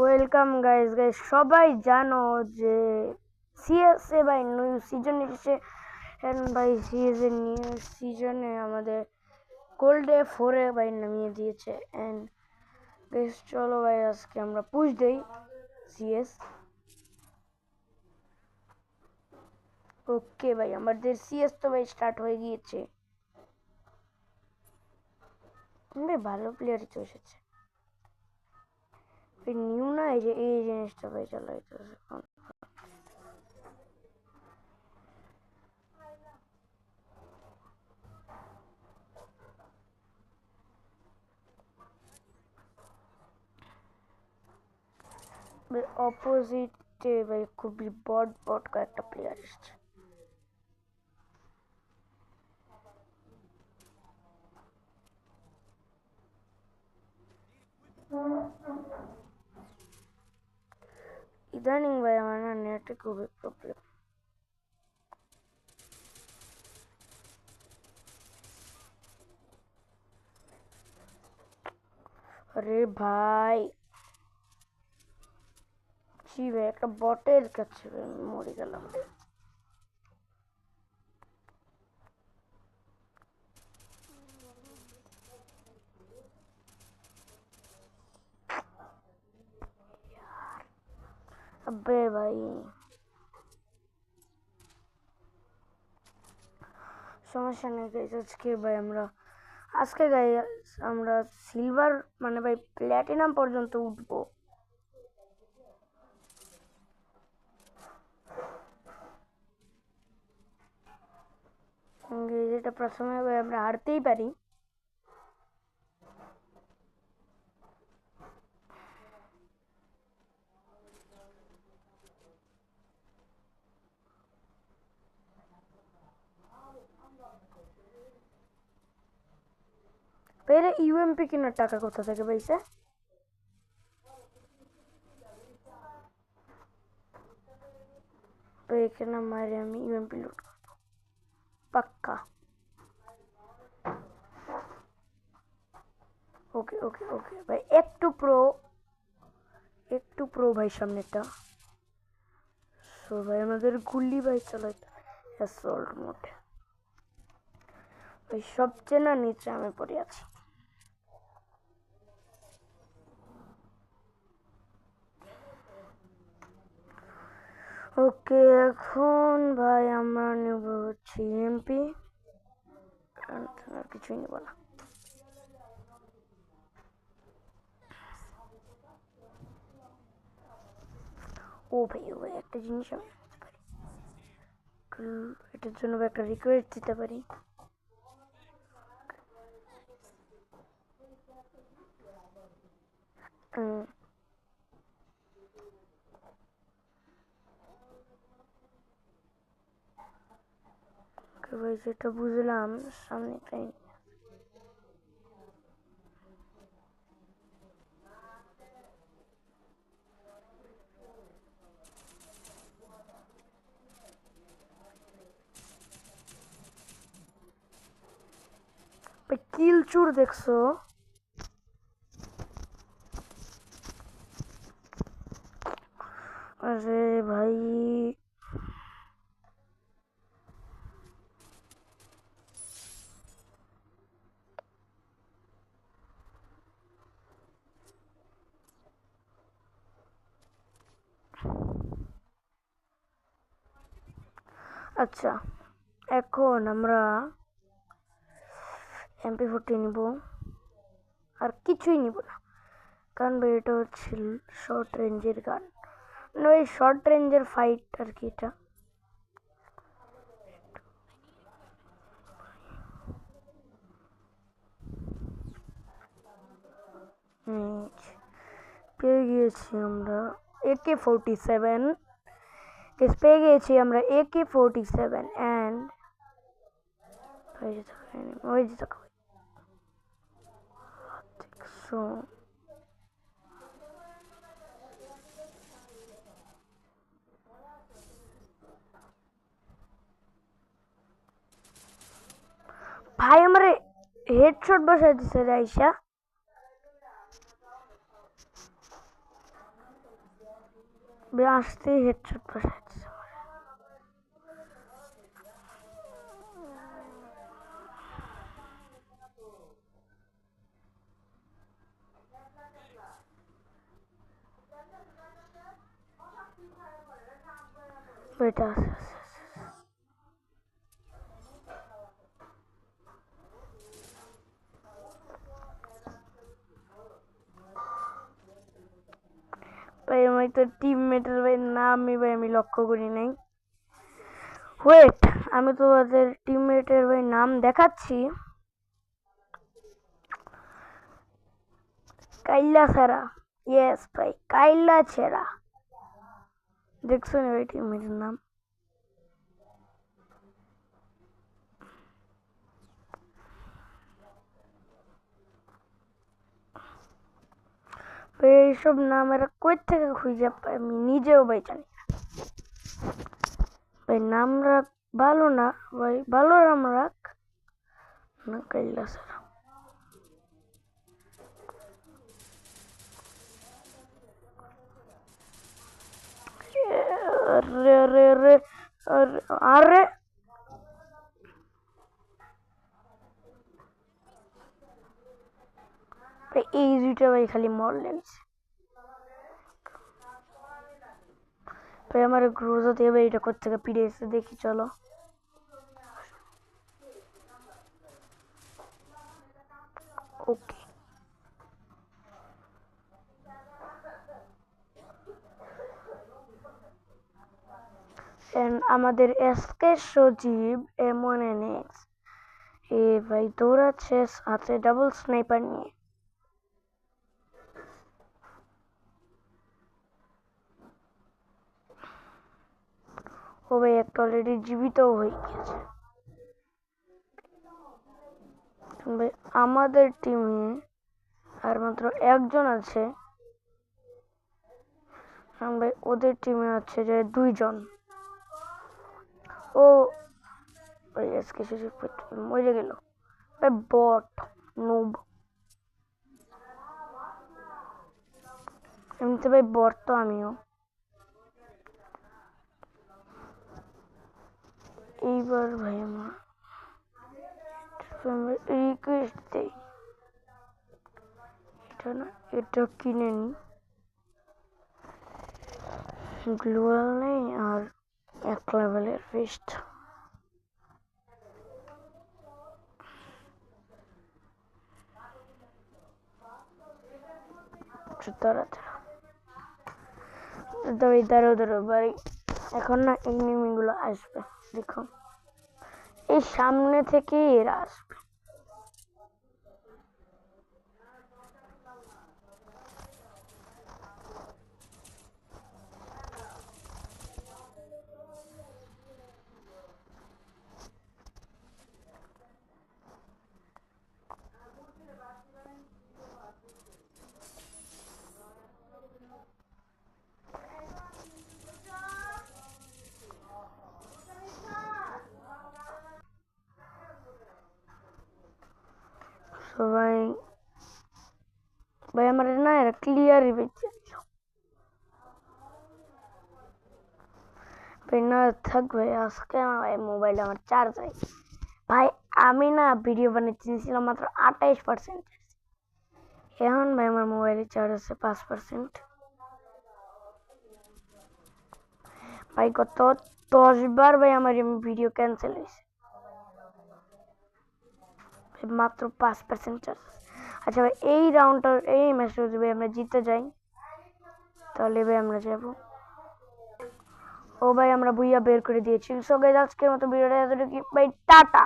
Welcome guys সবাই জানো যে সিএসএ ভাই নিউ সিজন এসেছে। ভাই সিএসএ নিউ সিজনে আমাদের গোল্ডে 4 ভাই নামিয়ে দিয়েছে। এন্ড গাইস চলো ভাই আজকে আমরা পুশ দেই সিএস। ওকে ভাই আমাদের সিএস তো ভাই স্টার্ট হয়ে গিয়েছে। ভালো প্লেয়ারই তো এসেছে। নিউ না এই জিনিসটা ভাই চালাইতেছে। অপোজিটে ভাই খুবই বট কয়েকটা প্লেয়ার এসছে। ইদানিং ভাই আমার না নেটে খুবই প্রবলেম। আরে ভাই জি ভাই একটা বটের কাছে মরে গেলাম। আবে ভাই সমস্যা নেই গাইস, আজকে গাইস আমরা সিলভার মানে ভাই প্ল্যাটিনাম পর্যন্ত উঠবো। যেটা প্রথমে ভাই আমরা হারতেই পারি। পরে ইউএমপি কেনার টাকা কোথা থেকে পাইছে? তো এখানে মারে আমি ইউএমপি লুট করবো পাক্কা। ওকে ওকে ওকে ভাই একটু প্রো ভাই সামনেটা। সো ভাই আমাদের গুলি ভাই চালাইতে অ্যাসল্ট মোড ভাই সবচেয়ে না নিচে আমি পড়ে আছি। ওকে এখন ভাই আমরা নেব হচ্ছে ইউএমপি, আর কিছুই নেব না। ও ভাই একটা জিনিস আমি এটার জন্য একটা রিকোয়েস্ট দিতে পারি। ভাই যেটা বুঝলাম সামনে তাই কিল চুর দেখছো? আরে ভাই আচ্ছা এখন আমরা MP40 নিব, আর কিছুই নিব না, কারণ ভাই এটা হচ্ছে শর্ট রেঞ্জের গান, ওই শর্ট রেঞ্জের ফাইট আর কি। এটা পেয়ে গিয়েছি আমরা AK-47, পেয়ে গিয়েছি আমরা AK-47 অ্যান্ড ওই যে দেখছো ভাই আমারে হেডশট বসাই দিছে আইসা। ভাই আসতেই হেডশট বসাচ্ছে। এটা ভাই আমি তো টিমমেটের ভাই নামই ভাই আমি লক্ষ্য করি নাই। ওয়েট, আমি তো ওদের টিমমেটের ভাই নাম দেখাচ্ছি। কাইল্লা ছাড়া, ইয়েস ভাই কাইল্লা ছেড়া, দেখছো না ভাই টিমমেটের নাম? এইসব নাম এরা কই থেকে খুঁজে পায় আমি নিজেও ভাই জানি না। ভাই নাম রাখ ভালো না ভাই, ভালো নাম রাখ না কাইল্লা ছাড়া। আরে আরে আরে আরে এই দুইটা ভাই খালি মর লেগেছে ভাই। আমার গ্রোজা দিয়ে ভাই এটা কোথেকে পিড়ে এসে দেখি, চলো। ওকে, আমাদের এসকে সজীব M1NX এ ভাই দৌড়াচ্ছে হাতে ডাবল স্নাইপার নিয়ে। ও ভাই একটা অলরেডি জীবিত হয়ে গেছে ভাই। আমাদের টিমে আর মাত্র একজন আছে ভাই, ওদের টিমে আছে যে 2 জন। ও ভাই এসকে সজীব মরে গেল ভাই, বট নুব। এমনিতে ভাই বট তো আমিও। এইবার ভাই আমরা রিকোয়েস্ট দেই, এটা না এটা কিনে নি, গ্লোয়াল নেই আর 1 লেভেলের ফিস্ট। দাঁড়াও ভাই, এখন না এনিমিগুলো আসবে, দেখো এই সামনে থেকে এরা আসবে। সবাই ভাই আমার না এরা ক্লিয়ারই বেঁচে ভাই না থাক ভাই। আজকে না ভাই মোবাইলে আমার চার্জ হয় ভাই। আমি না ভিডিও বানিয়েছিলাম মাত্র 28%, এখন ভাই আমার মোবাইলে চার্জ আছে 5%। ভাই কত 10 বার ভাই আমার ভিডিও ক্যান্সেল হয়েছে মাত্র 5% চার্জ। আচ্ছা ভাই এই রাউন্ডটা এই ম্যাচটা যদি আমরা জিতে যাই তাহলে ভাই আমরা যাবো। ও ভাই আমরা বুইয়া বের করে দিয়েছি। সো গাইস আজকের মতো ভিডিওটা এতটুকু ভাই, টাটা।